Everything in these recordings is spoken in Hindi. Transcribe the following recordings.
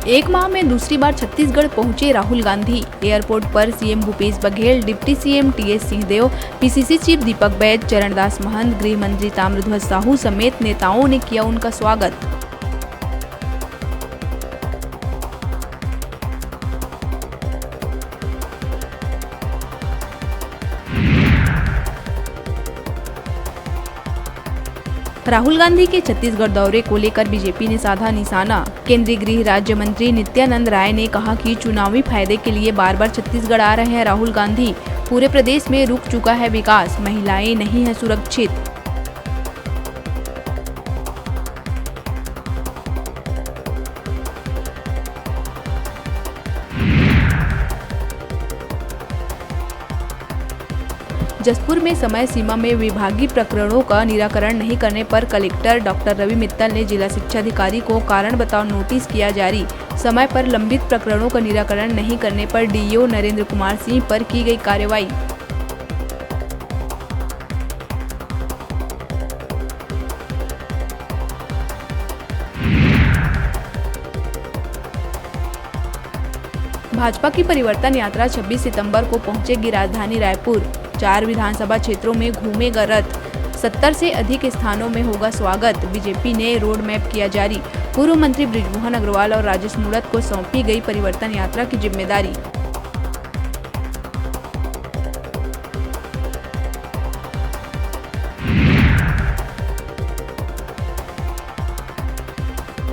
एक माह में दूसरी बार छत्तीसगढ़ पहुंचे राहुल गांधी। एयरपोर्ट पर CM Bhupesh Baghel, deputy CM TS Singhdeo, PCC chief Deepak Baij, Charandas Mahant, गृह मंत्री ताम्रध्वज साहू समेत नेताओं ने किया उनका स्वागत। राहुल गांधी के छत्तीसगढ़ दौरे को लेकर बीजेपी ने साधा निशाना। केंद्रीय गृह राज्य मंत्री नित्यानंद राय ने कहा कि चुनावी फायदे के लिए बार बार छत्तीसगढ़ आ रहे हैं राहुल गांधी। पूरे प्रदेश में रुक चुका है विकास, महिलाएं नहीं है सुरक्षित। जसपुर में समय सीमा में विभागीय प्रकरणों का निराकरण नहीं करने पर कलेक्टर डॉक्टर रवि मित्तल ने जिला शिक्षा अधिकारी को कारण बताओ नोटिस किया जारी। समय पर लंबित प्रकरणों का निराकरण नहीं करने पर डीईओ नरेंद्र कुमार सिंह पर की गई कार्रवाई। भाजपा की परिवर्तन यात्रा 26 सितंबर को पहुंचेगी राजधानी रायपुर। 4 विधानसभा क्षेत्रों में घूमेगा रथ। 70 से अधिक स्थानों में होगा स्वागत। बीजेपी ने रोड मैप किया जारी। पूर्व मंत्री बृजमोहन अग्रवाल और राजेश मूणत को सौंपी गई परिवर्तन यात्रा की जिम्मेदारी।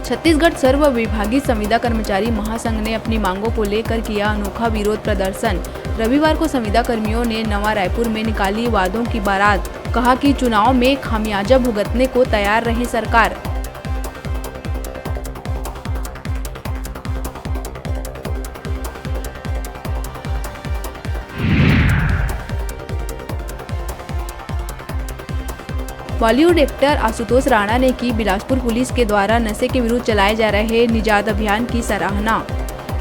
छत्तीसगढ़ सर्व विभागीय संविदा कर्मचारी महासंघ ने अपनी मांगों को लेकर किया अनोखा विरोध प्रदर्शन। रविवार को संविदा कर्मियों ने नवा रायपुर में निकाली वादों की बारात। कहा कि चुनाव में खामियाजा भुगतने को तैयार रहे सरकार। बॉलीवुड एक्टर आशुतोष राणा ने की बिलासपुर पुलिस के द्वारा नशे के विरुद्ध चलाए जा रहे निजात अभियान की सराहना।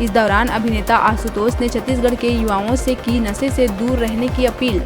इस दौरान अभिनेता आशुतोष ने छत्तीसगढ़ के युवाओं से की नशे से दूर रहने की अपील।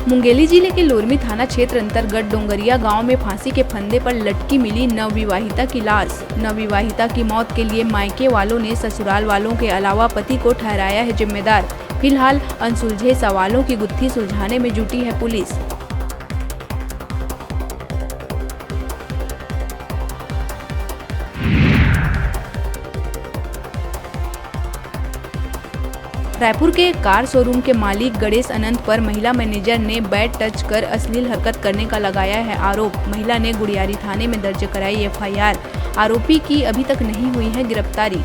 मुंगेली जिले के लोरमी थाना क्षेत्र अंतर्गत डोंगरिया गांव में फांसी के फंदे पर लटकी मिली नवविवाहिता की लाश। नवविवाहिता की मौत के लिए मायके वालों ने ससुराल वालों के अलावा पति को ठहराया है जिम्मेदार। फिलहाल अनसुलझे सवालों की गुत्थी सुलझाने में जुटी है पुलिस। रायपुर के कार शोरूम के मालिक गणेश अनंत पर महिला मैनेजर ने बैड टच कर अश्लील हरकत करने का लगाया है आरोप। महिला ने गुड़ियारी थाने में दर्ज कराई एफआईआर। आरोपी की अभी तक नहीं हुई है गिरफ्तारी।